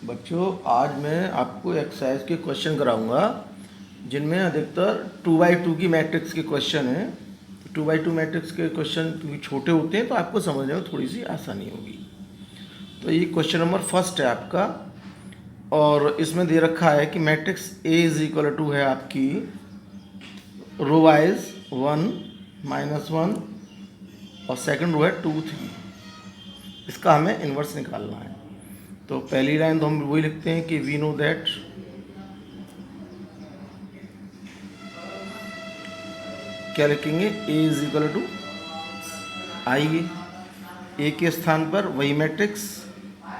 बच्चों, आज मैं आपको एक्सरसाइज के क्वेश्चन कराऊंगा जिनमें अधिकतर 2x2 की मैट्रिक्स के क्वेश्चन हैं। 2x2 मैट्रिक्स के क्वेश्चन क्योंकि छोटे होते हैं तो आपको समझने में थोड़ी सी आसानी होगी। तो ये क्वेश्चन नंबर फर्स्ट है आपका, और इसमें दे रखा है कि matrix A is equal to है आपकी रो वाइज 1 -1 और सेकंड रो है 2 3। इसका हमें इन्वर्स निकालना है। तो पहली लाइन तो हम वही लिखते हैं कि वी नो दैट क्या लिखेंगे, A is equal to I. ए के स्थान पर वही मैट्रिक्स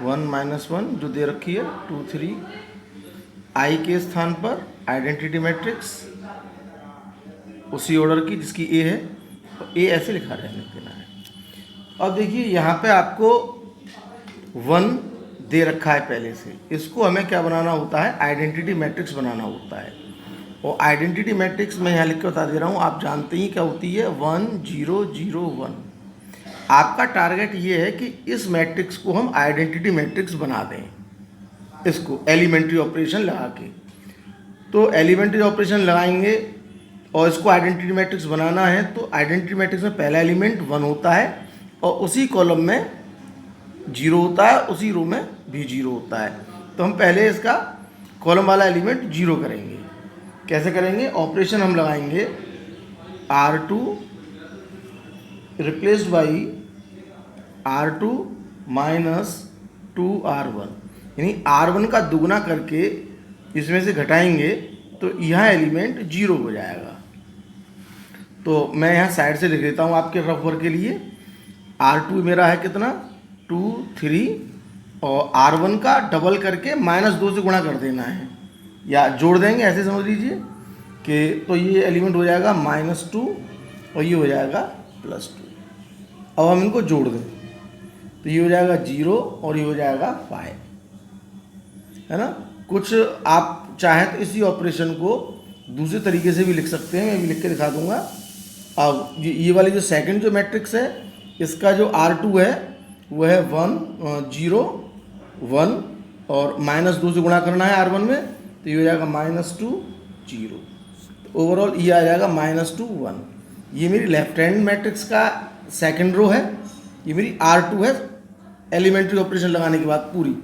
1 -1 जो दे रखी है 2 3। आई के स्थान पर आइडेंटिटी मैट्रिक्स उसी ऑर्डर की जिसकी ए है, तो ए ऐसे लिख देना है। अब देखिए यहाँ पे आपको 1 दे रखा है पहले से, इसको हमें क्या बनाना होता है, आइडेंटिटी मैट्रिक्स बनाना होता है। और आइडेंटिटी मैट्रिक्स मैं यहाँ लिख के बता दे रहा हूँ, आप जानते ही क्या होती है, 1 0 0 1। आपका टारगेट ये है कि इस मैट्रिक्स को हम आइडेंटिटी मैट्रिक्स बना दें, इसको एलिमेंट्री ऑपरेशन लगा के। तो एलिमेंट्री ऑपरेशन लगाएंगे और इसको आइडेंटिटी मैट्रिक्स बनाना है, तो आइडेंटिटी मैट्रिक्स में पहला एलिमेंट 1 होता है और उसी कॉलम में 0 होता है, उसी रो में भी 0 होता है। तो हम पहले इसका कॉलम वाला एलिमेंट 0 करेंगे। कैसे करेंगे, ऑपरेशन हम लगाएंगे R2 replaced by R2 minus 2R1, यानी R1 का दुगना करके इसमें से घटाएंगे तो यह एलिमेंट 0 हो जाएगा। तो मैं यहाँ साइड से लिख देता हूँ आपके रफ वर्क के लिए। R2 मेरा है कितना, 2 3, और R1 का डबल करके -2 से गुणा कर देना है, या जोड़ देंगे, ऐसे समझ लीजिए कि तो ये एलिमेंट हो जाएगा -2 और ये हो जाएगा +2। अब हम इनको जोड़ दें तो ये हो जाएगा 0 और ये हो जाएगा 5, है ना। कुछ आप चाहें तो इसी ऑपरेशन को दूसरे तरीके से भी लिख सकते हैं, मैं भी लिख के दिखा दूंगा। अब ये वाली जो सेकंड जो मैट्रिक्स है, इसका जो R2 है वो है 1 0 1 और -2 से गुणा करना है R1 में, तो ये हो जाएगा -2 0। तो ओवरऑल ये आ जाएगा -2 1। ये मेरी लेफ्ट हैंड मैट्रिक्स का सेकंड रो है, ये मेरी R2 है एलिमेंट्री ऑपरेशन लगाने के बाद पूरी।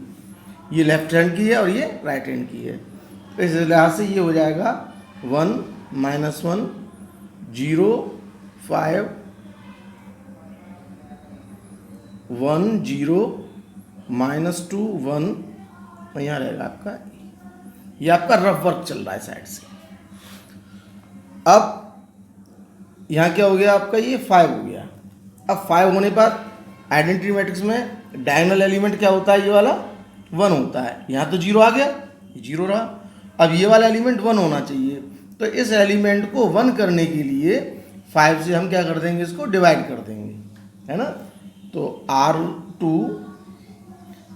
ये लेफ्ट हैंड की है और ये राइट हैंड की है। तो इस लिहाज से ये हो जाएगा 1 -1 0 5 1 0 -2 1, और यहाँ रहेगा आपका, ये आपका रफ वर्क चल रहा है साइड से। अब यहाँ क्या हो गया आपका, ये 5 हो गया। अब 5 होने पर आइडेंटिटी मैट्रिक्स में डायगोनल एलिमेंट क्या होता है, ये वाला 1 होता है। यहाँ तो 0 आ गया, ये 0 रहा। अब ये वाला एलिमेंट 1 होना चाहिए, तो इस एलिमेंट को 1 करने के लिए 5 से हम क्या कर देंगे, इसको डिवाइड कर देंगे, है ना। तो R2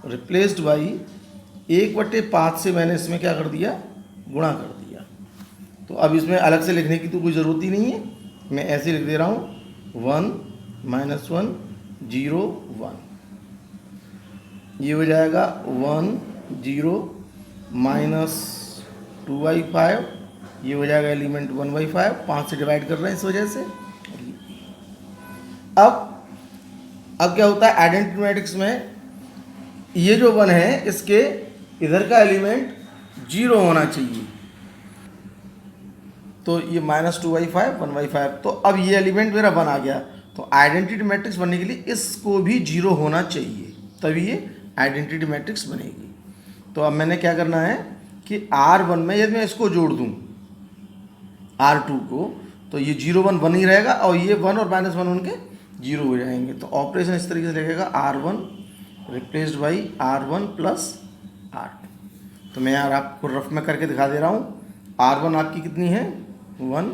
रिप्लेस्ड बाई 1/5 से मैंने इसमें क्या कर दिया, गुणा कर दिया। तो अब इसमें अलग से लिखने की तो कोई ज़रूरत ही नहीं है, मैं ऐसे लिख दे रहा हूँ 1 -1 0 1। ये हो जाएगा 1 0 -2/5, ये हो जाएगा एलिमेंट 1/5, 5 से डिवाइड कर रहे हैं इस वजह से। अब क्या होता है, आइडेंटिटी मैट्रिक्स में ये जो 1 है इसके इधर का एलिमेंट 0 होना चाहिए, तो ये -2/5 1/5। तो अब ये एलिमेंट मेरा 1 आ गया, तो आइडेंटिटी मैट्रिक्स बनने के लिए इसको भी 0 होना चाहिए, तभी ये आइडेंटिटी मैट्रिक्स बनेगी। तो अब मैंने क्या करना है कि R1 में यदि मैं इसको जोड़ दूं R2 को, तो ये 0 1 1 ही रहेगा और ये 1 और -1 उनके 0 हो जाएंगे। तो ऑपरेशन इस तरीके से लगेगा R1 replaced by R1 plus R2। तो मैं यार आपको रफ में करके दिखा दे रहा हूँ। R1 आपकी कितनी है, 1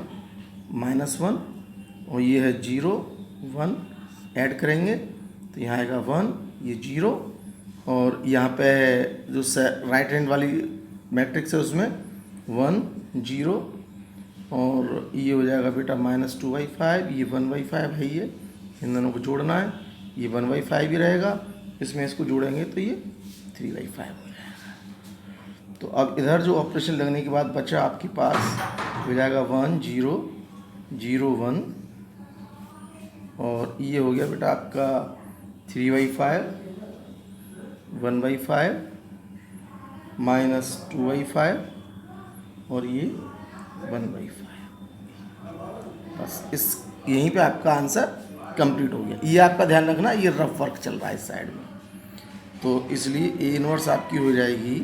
-1, और ये है 0 1, ऐड करेंगे तो यहाँ आएगा 1, ये 0, और यहाँ पे जो राइट हैंड वाली मैट्रिक्स है उसमें 1 0, और ये हो जाएगा बेटा -2/5, ये 1/5 है, ये इन दोनों को जोड़ना है, ये 1/5 ही रहेगा, इसमें इसको जोड़ेंगे तो ये 3/5 हो जाएगा। तो अब इधर जो ऑपरेशन लगने के बाद बचा आपके पास हो जाएगा 1 0 0 1, और ये हो गया बेटा आपका 3/5 1/5 -2/5 और ये 1/5। बस इस यहीं पे आपका आंसर कंप्लीट हो गया। ये आपका ध्यान रखना, ये रफ वर्क चल रहा है इस साइड में, तो इसलिए A इनवर्स आपकी हो जाएगी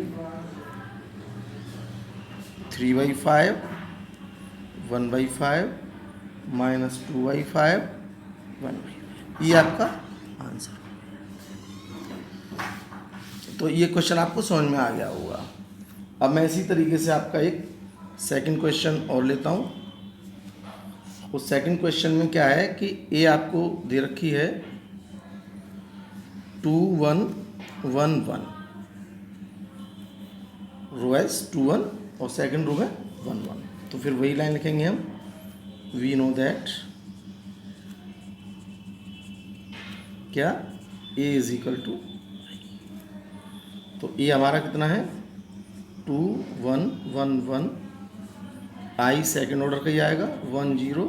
3/5 1/5 -2/5 1/5। ये आपका आंसर। तो ये क्वेश्चन आपको समझ में आ गया होगा। अब मैं इसी तरीके से आपका एक सेकंड क्वेश्चन और लेता हूँ। उस सेकंड क्वेश्चन में क्या है कि ए आपको दे रखी है 2 1 1 1, रो एस 2 1 और सेकंड रो में 1 1। तो फिर वही लाइन लिखेंगे हम, वी नो दैट क्या ए इज इक्वल टू, तो ए हमारा कितना है 2 1 1 1, आई सेकेंड ऑर्डर का ही आएगा 1 0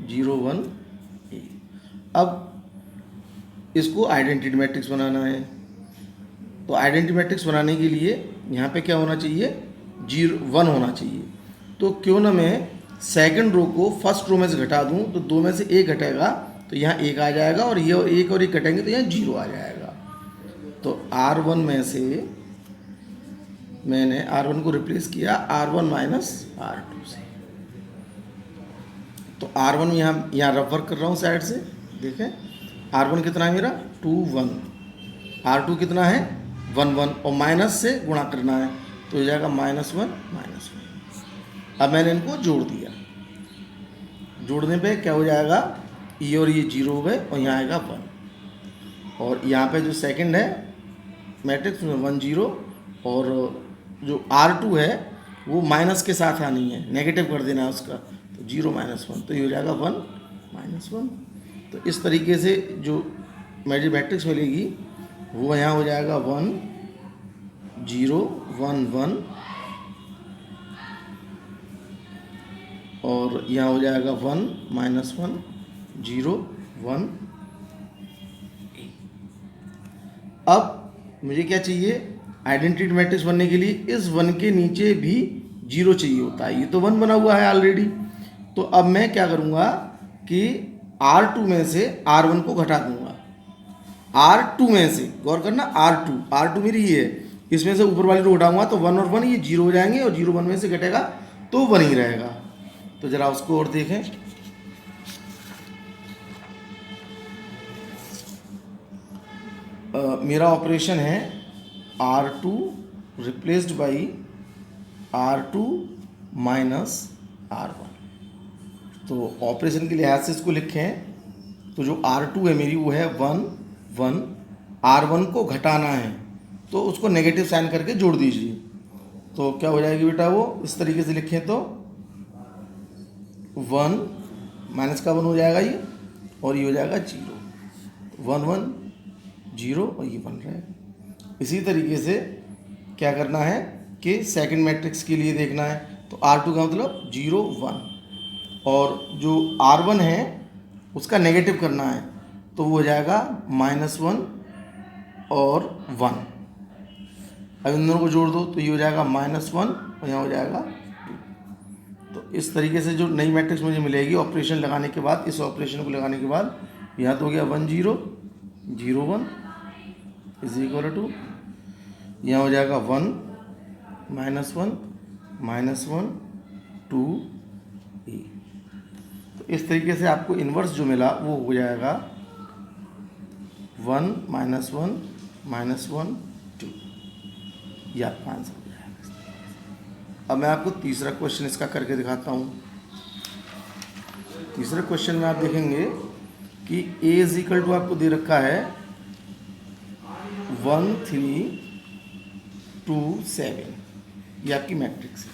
0 1 ए। अब इसको आइडेंटिटी मैट्रिक्स बनाना है, तो आइडेंटिटी मैट्रिक्स बनाने के लिए यहाँ पे क्या होना चाहिए 0 1 होना चाहिए। तो क्यों ना मैं सेकंड रो को फर्स्ट रो में से घटा दूँ, तो 2 में से 1 घटेगा तो यहाँ 1 आ जाएगा, और ये 1 और 1 घटेंगे तो यहाँ 0 आ जाएगा। तो R1 में से मैंने R1 को रिप्लेस किया R1 माइनस R2 से। तो R1 यहाँ रफ वर्क कर रहा हूँ साइड से, देखें R1 कितना है मेरा 2 1, R2 कितना है 1 1, और माइनस से गुणा करना है तो हो जाएगा -1 -1। अब मैंने इनको जोड़ दिया, जोड़ने पे क्या हो जाएगा ये और ये 0 हो गए और यहाँ आएगा 1, और यहाँ पे जो सेकंड है मैट्रिक्स में 1 0, और जो R2 है वो माइनस के साथ आनी है, नेगेटिव कर देना है उसका, तो 0 -1, तो ये हो जाएगा 1 -1। तो इस तरीके से जो मुझे मैट्रिक्स मिलेगी वो यहाँ हो जाएगा 1 0 1 1, और यहाँ हो जाएगा 1 -1 0 1। अब मुझे क्या चाहिए आइडेंटिटी मैट्रिक्स बनने के लिए, इस 1 के नीचे भी 0 चाहिए होता है, ये तो 1 बना हुआ है ऑलरेडी। तो अब मैं क्या करूँगा कि R2 में से R1 को घटा दूंगा, R2 में से गौर करना R2 मेरी ये है, इसमें से ऊपर वाली रो उठाऊंगा तो 1 और 1 ये 0 हो जाएंगे, और 0 1 में से घटेगा तो 1 ही रहेगा। तो जरा उसको और देखें, मेरा ऑपरेशन है R2 replaced by R2 minus R1। तो ऑपरेशन के लिहाज से इसको लिखें तो जो R2 है मेरी वो है 1 1, R1 को घटाना है तो उसको नेगेटिव साइन करके जोड़ दीजिए, तो क्या हो जाएगी बेटा वो इस तरीके से लिखें तो 1 माइनस का 1 हो जाएगा ये, और ये हो जाएगा 0 1 1 0 और ये 1 रहेगा। इसी तरीके से क्या करना है कि सेकंड मैट्रिक्स के लिए देखना है, तो R2 का मतलब 0 1, और जो R1 है उसका नेगेटिव करना है तो वो हो जाएगा -1 और 1। अब इन दोनों को जोड़ दो तो ये हो जाएगा -1 और यहाँ हो जाएगा 2। तो इस तरीके से जो नई मैट्रिक्स मुझे मिलेगी ऑपरेशन लगाने के बाद, इस ऑपरेशन को लगाने के बाद यहाँ तो हो गया 1 0 0 1 इज इक्वल टू, यहाँ हो जाएगा 1 -1 2 e। तो इस तरीके से आपको इन्वर्स जो मिला वो हो जाएगा 1 -1 2, ये आपका आंसर हो जाएगा। अब मैं आपको तीसरा क्वेश्चन इसका करके दिखाता हूँ। तीसरे क्वेश्चन में आप देखेंगे कि a इज इक्वल टू आपको दे रखा है 1 3 2 7, ये आपकी मैट्रिक्स है।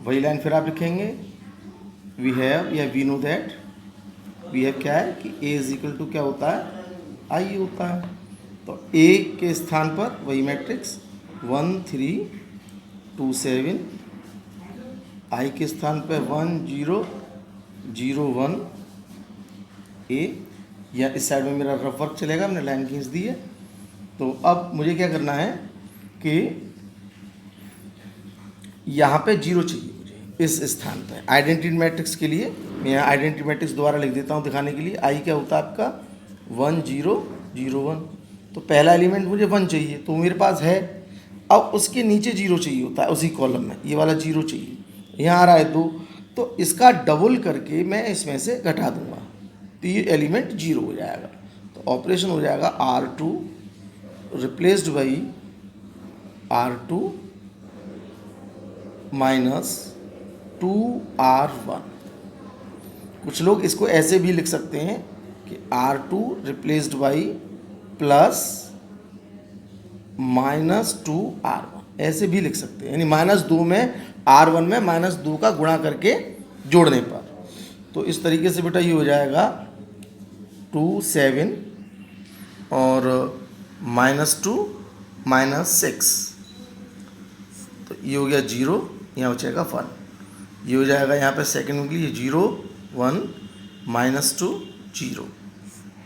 वही लाइन फिर आप लिखेंगे वी हैव या we know that, we have क्या है कि a इज इक्वल टू क्या होता है आई होता है, तो a के स्थान पर वही मैट्रिक्स 1327, आई के स्थान पे 1001 ए, या इस साइड में मेरा रफ वर्क चलेगा, मैंने लाइन खींच दी है। तो अब मुझे क्या करना है कि यहाँ पे 0 चाहिए मुझे इस स्थान पे। आइडेंटिटी मैट्रिक्स के लिए मैं यहाँ आइडेंटिटी मैट्रिक्स दोबारा लिख देता हूँ दिखाने के लिए। आई क्या होता है आपका 1001, तो पहला एलिमेंट मुझे 1 चाहिए तो मेरे पास है। अब उसके नीचे 0 चाहिए होता है उसी कॉलम में, ये वाला 0 चाहिए, यहाँ आ रहा है 2, तो इसका डबल करके मैं इसमें से घटा दूंगा तो ये एलिमेंट 0 हो जाएगा। तो ऑपरेशन हो जाएगा R2 replaced by R2 minus 2R1। कुछ लोग इसको ऐसे भी लिख सकते हैं कि R2 replaced by plus minus 2R1, ऐसे भी लिख सकते हैं, यानी -2 में R1 में -2 का गुणा करके जोड़ने पर। तो इस तरीके से बेटा ये हो जाएगा 2 7 और -2 -6, तो ये हो गया 0, यहाँ बचेगा 1। ये हो जाएगा यहाँ पे सेकंड के लिए 0 1 -2 0,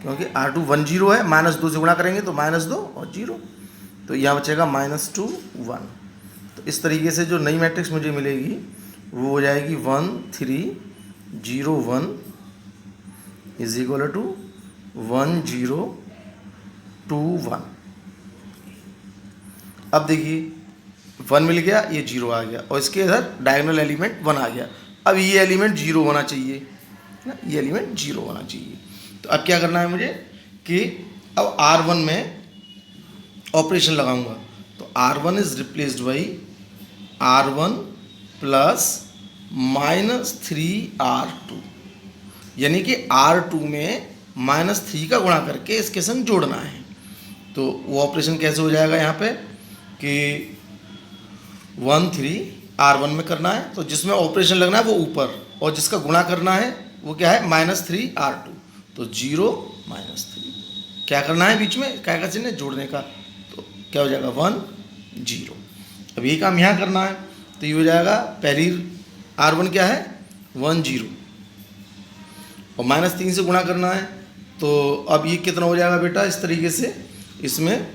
क्योंकि R2 1 0 है, -2 से गुणा करेंगे तो -2 और 0, तो यहाँ बचेगा -2 1। तो इस तरीके से जो नई मैट्रिक्स मुझे मिलेगी वो हो जाएगी 1 3 0 1 इज इक्वल टू 1 0 2 1। अब देखिए 1 मिल गया, ये 0 आ गया और इसके इधर डायगोनल एलिमेंट 1 आ गया। अब ये एलिमेंट 0 होना चाहिए ना, ये एलिमेंट 0 होना चाहिए। तो अब क्या करना है मुझे कि अब R1 में ऑपरेशन लगाऊंगा, तो R1 is replaced by R1 plus -3R2, यानी कि R2 में -3 का गुणा करके इसके संग जोड़ना है। तो वो ऑपरेशन कैसे हो जाएगा यहाँ पे कि 1 3 R1 में करना है, तो जिसमें ऑपरेशन लगना है वो ऊपर, और जिसका गुणा करना है वो क्या है -3R2, तो 0 -3, क्या करना है बीच में, क्या का चिन्ह है, जोड़ने का, तो क्या हो जाएगा 1 0। अब ये काम यहाँ करना है, तो ये हो जाएगा पहली R1 क्या है 1 0 और -3 से गुणा करना है, तो अब ये कितना हो जाएगा बेटा इस तरीके से, इसमें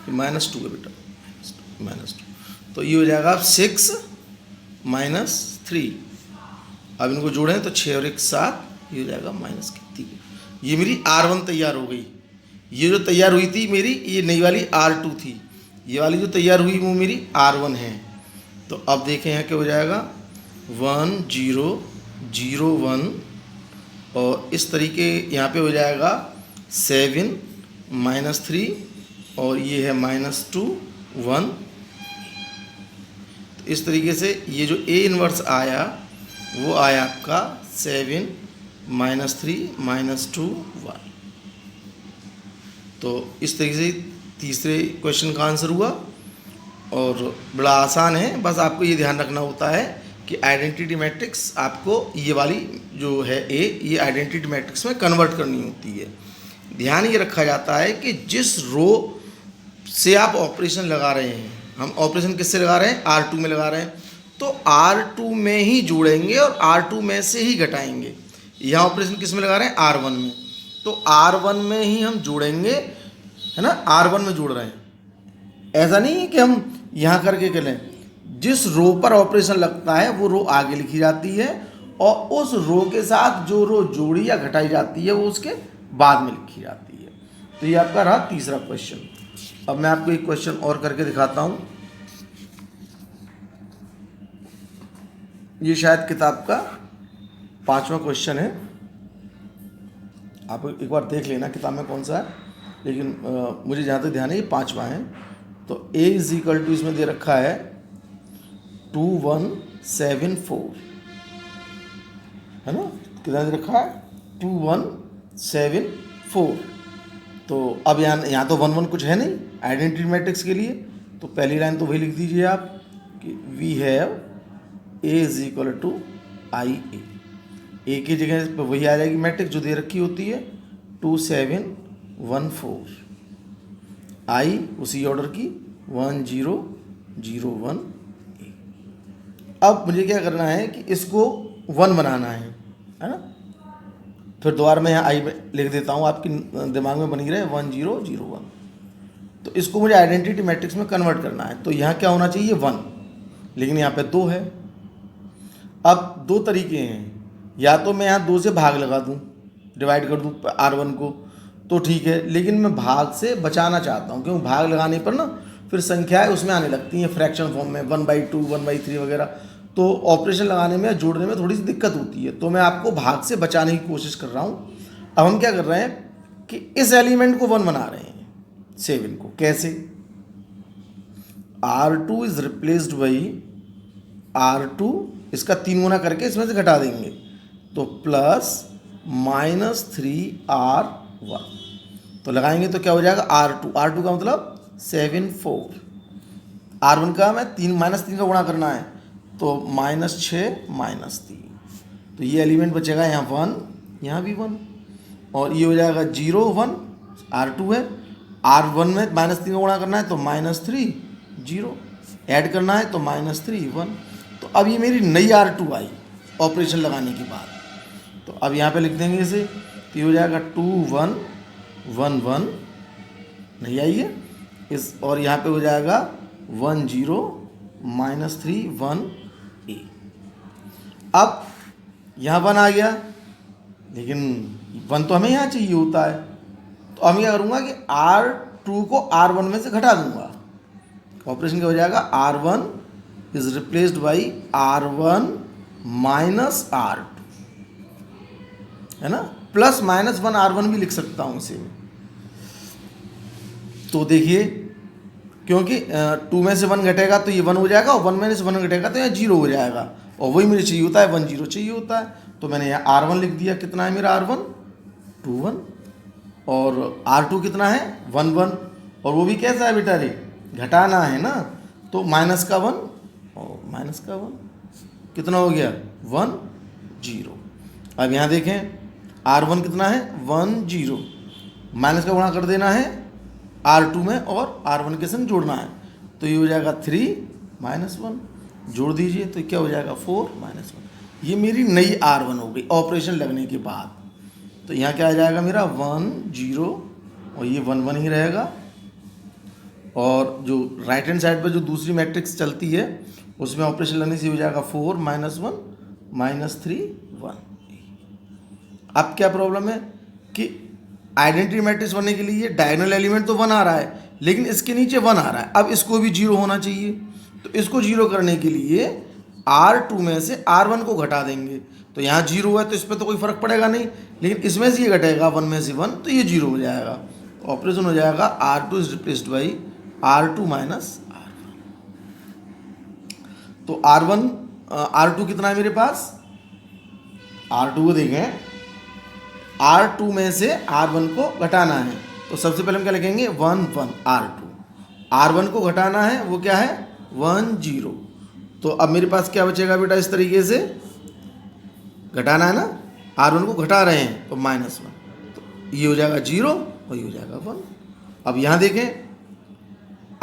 -2 है बेटा, -2, तो ये हो जाएगा 6 -3। अब इनको जोड़ें तो 6 और 1 7, ये हो जाएगा -3। ये मेरी R1 तैयार हो गई। ये जो तैयार हुई थी मेरी, ये नई वाली R2 थी, ये वाली जो तैयार हुई वो मेरी R1 है। तो अब देखें यहाँ क्या हो जाएगा 1 0 0 1, और इस तरीके यहाँ पे हो जाएगा 7 -3 और ये है -2 1। तो इस तरीके से ये जो A इन्वर्स आया वो आया आपका 7 -3 -2 1। तो इस तरीके से तीसरे क्वेश्चन का आंसर हुआ, और बड़ा आसान है, बस आपको ये ध्यान रखना होता है कि आइडेंटिटी मैट्रिक्स आपको ये वाली जो है A, ये आइडेंटिटी मैट्रिक्स में कन्वर्ट करनी होती है। ध्यान ये रखा जाता है कि जिस रो से आप ऑपरेशन लगा रहे हैं, हम ऑपरेशन किससे लगा रहे हैं R2 में लगा रहे हैं, तो R2 में ही जोड़ेंगे और R2 में से ही घटाएंगे। यहाँ ऑपरेशन किस में लगा रहे हैं R1 में, तो R1 में ही हम जोड़ेंगे, है ना, R1 में जोड़ रहे हैं। ऐसा नहीं है कि हम यहाँ करके करें, जिस रो पर ऑपरेशन लगता है वो रो आगे लिखी जाती है और उस रो के साथ जो रो जोड़ी या घटाई जाती है वो उसके बाद में लिखी जाती है। तो ये आपका रहा तीसरा क्वेश्चन। अब मैं आपको एक क्वेश्चन और करके दिखाता हूँ। ये शायद किताब का 5वां क्वेश्चन है, आप एक बार देख लेना किताब में कौन सा है, लेकिन मुझे जहाँ तक ध्यान है ये 5वां है। तो A इज इक्वल टू इसमें दे रखा है 2174, है ना, कितना दे रखा है 2174। तो अब यहाँ तो 1 1 कुछ है नहीं आइडेंटिटी मैट्रिक्स के लिए, तो पहली लाइन तो वही लिख दीजिए आप कि we have A is equal to I A की जगह पर वही आ जाएगी मैट्रिक्स जो दे रखी होती है 2714। आई उसी ऑर्डर की 1 0 0 1 ए। अब मुझे क्या करना है कि इसको 1 बनाना है ना। फिर दोबारा मैं यहाँ आई लिख देता हूँ, आपकी दिमाग में बनी रहे 1 0 0 1। तो इसको मुझे आइडेंटिटी मैट्रिक्स में कन्वर्ट करना है, तो यहाँ क्या होना चाहिए 1, लेकिन यहाँ पे 2 है। अब दो तरीके हैं, या तो मैं यहाँ 2 से भाग लगा दूँ, डिवाइड कर दूँ R1 को, तो ठीक है, लेकिन मैं भाग से बचाना चाहता हूँ, क्योंकि भाग लगाने पर ना फिर संख्याएं उसमें आने लगती हैं फ्रैक्शन फॉर्म में 1/2 1/3 वगैरह, तो ऑपरेशन लगाने में जोड़ने में थोड़ी सी दिक्कत होती है। तो मैं आपको भाग से बचाने की कोशिश कर रहा हूँ। अब हम क्या कर रहे हैं कि इस एलिमेंट को 1 बना रहे हैं, 7 को। कैसे? R2 is replaced by R2, इसका 3 गुना करके इसमें से घटा देंगे, तो प्लस -3R1। तो लगाएंगे तो क्या हो जाएगा R2 का मतलब 7 4, R1 का मैं -3 का गुणा करना है, तो -6 -3, तो ये एलिमेंट बचेगा यहाँ 1, यहाँ भी 1, और ये हो जाएगा 0 1, R2 है, R1 में -3 का गुणा करना है तो -3 0, ऐड करना है तो -3 1। तो अब ये मेरी नई R2 आई ऑपरेशन लगाने के बाद। तो अब यहाँ पे लिख देंगे इसे, तो ये हो जाएगा 2 1 1 1, नहीं आई है इस, और यहाँ पे हो जाएगा 1 0 -3 1 ए। अब यहाँ 1 आ गया, लेकिन 1 तो हमें यहाँ चाहिए होता है, तो अब क्या करूँगा कि R2 को R1 में से घटा दूंगा। ऑपरेशन क्या हो जाएगा, R1 is replaced by R1 minus R2, है ना, प्लस -1 R1 भी लिख सकता हूँ इसे। तो देखिए, क्योंकि 2 में से 1 घटेगा तो ये 1 हो जाएगा, और 1 में से 1 घटेगा तो यहाँ 0 हो जाएगा, और वही मुझे चाहिए होता है, 1 0 चाहिए होता है। तो मैंने यहाँ R1 लिख दिया, कितना है मेरा R1 2 1, और R2 कितना है 1 1, और वो भी कैसा है बेटा रे, घटाना है ना, तो माइनस का 1 और माइनस का 1 कितना हो गया 1 0। अब यहाँ देखें R1 कितना है 1 0, माइनस का गुणा कर देना है R2 में और R1 के संग जोड़ना है, तो ये हो जाएगा 3 -1, जोड़ दीजिए तो क्या हो जाएगा 4 -1। ये मेरी नई R1 हो गई ऑपरेशन लगने के बाद। तो यहाँ क्या आ जाएगा मेरा 1 0, और ये 1 1 ही रहेगा, और जो राइट हैंड साइड पर जो दूसरी मैट्रिक्स चलती है उसमें ऑपरेशन लगने से हो जाएगा 4 -1 -3 1। अब क्या प्रॉब्लम है कि आइडेंटिटी मैट्रिक्स बनने के लिए डायगोनल एलिमेंट तो 1 आ रहा है, लेकिन इसके नीचे 1 आ रहा है, अब इसको भी 0 होना चाहिए। तो इसको 0 करने के लिए R2 में से R1 को घटा देंगे, तो यहाँ 0 है तो इस पर तो कोई फर्क पड़ेगा नहीं, लेकिन इसमें से ये घटेगा 1 में से 1, तो ये 0 हो जाएगा। ऑपरेशन हो जाएगा R2 is replaced by R2 minus R1। तो R2 कितना है मेरे पास, R2 को देखें, R2 में से R1 को घटाना है, तो सबसे पहले हम क्या लिखेंगे 1 1 R1 को घटाना है, वो क्या है 1 0। तो अब मेरे पास क्या बचेगा बेटा, इस तरीके से घटाना है ना, R1 को घटा रहे हैं तो -1, तो ये हो जाएगा 0 और ये हो जाएगा 1। अब यहाँ देखें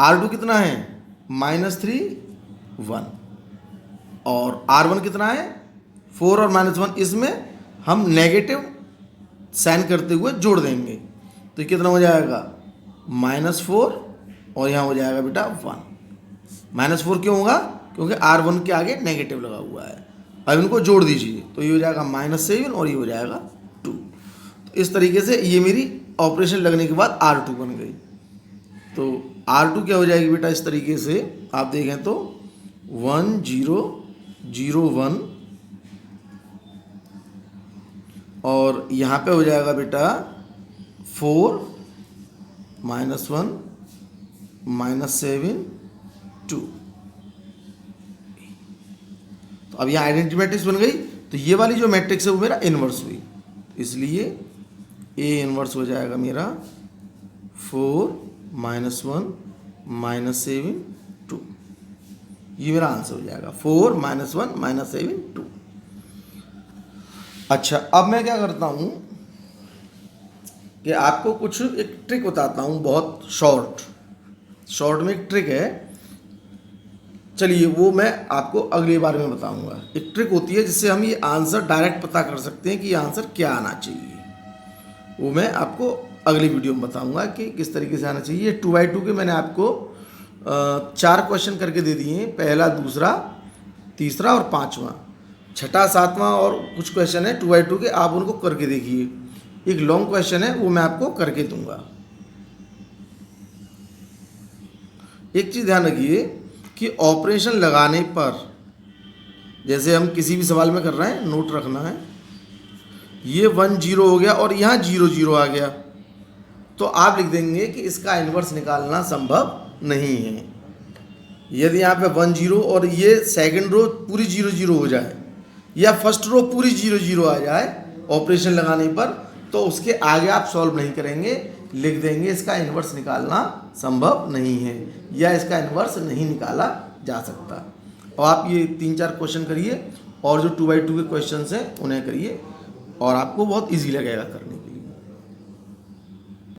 R2 कितना है -3 1, और R1 कितना है 4 और -1, इसमें हम नेगेटिव साइन करते हुए जोड़ देंगे, तो कितना हो जाएगा -4, और यहाँ हो जाएगा बेटा 1। -4 क्यों होगा, क्योंकि R1 के आगे नेगेटिव लगा हुआ है। अब इनको जोड़ दीजिए तो ये हो जाएगा -7 और ये हो जाएगा 2। तो इस तरीके से ये मेरी ऑपरेशन लगने के बाद R2 बन गई। तो R2 क्या हो जाएगी बेटा, इस तरीके से आप देखें तो 1 0 0 1, और यहाँ पे हो जाएगा बेटा 4 -1 -7 2। तो अब यहाँ आइडेंटिटी मैट्रिक्स बन गई, तो ये वाली जो मैट्रिक्स है वो मेरा इनवर्स हुई, इसलिए A इनवर्स हो जाएगा मेरा 4 -1 -7 2। ये मेरा आंसर हो जाएगा 4 -1 -7 2। अच्छा, अब मैं क्या करता हूँ कि आपको कुछ एक ट्रिक बताता हूँ, बहुत शॉर्ट में एक ट्रिक है। चलिए वो मैं आपको अगली बार में बताऊंगा। एक ट्रिक होती है जिससे हम ये आंसर डायरेक्ट पता कर सकते हैं कि ये आंसर क्या आना चाहिए। वो मैं आपको अगली वीडियो में बताऊंगा कि किस तरीके से आना चाहिए। 2x2 के मैंने आपको 4 क्वेश्चन करके दे दिए हैं, पहला, दूसरा, तीसरा और 5वां। छठा, 7वां और कुछ क्वेश्चन है 2x2 के, आप उनको करके देखिए। एक लॉन्ग क्वेश्चन है वो मैं आपको करके दूंगा। एक चीज़ ध्यान रखिए कि ऑपरेशन लगाने पर, जैसे हम किसी भी सवाल में कर रहे हैं, नोट रखना है, ये 1 0 हो गया और यहाँ 0 0 आ गया, तो आप लिख देंगे कि इसका इन्वर्स निकालना संभव नहीं है। यदि यहाँ पे 1 0 और ये सेकंड रो पूरी 0 0 हो जाए या फर्स्ट रो पूरी 0 0 आ जाए ऑपरेशन लगाने पर, तो उसके आगे आप सॉल्व नहीं करेंगे, लिख देंगे इसका इन्वर्स निकालना संभव नहीं है या इसका इन्वर्स नहीं निकाला जा सकता। और आप ये 3-4 क्वेश्चन करिए और जो 2x2 के क्वेश्चन हैं उन्हें करिए और आपको बहुत ईजी लगेगा करने।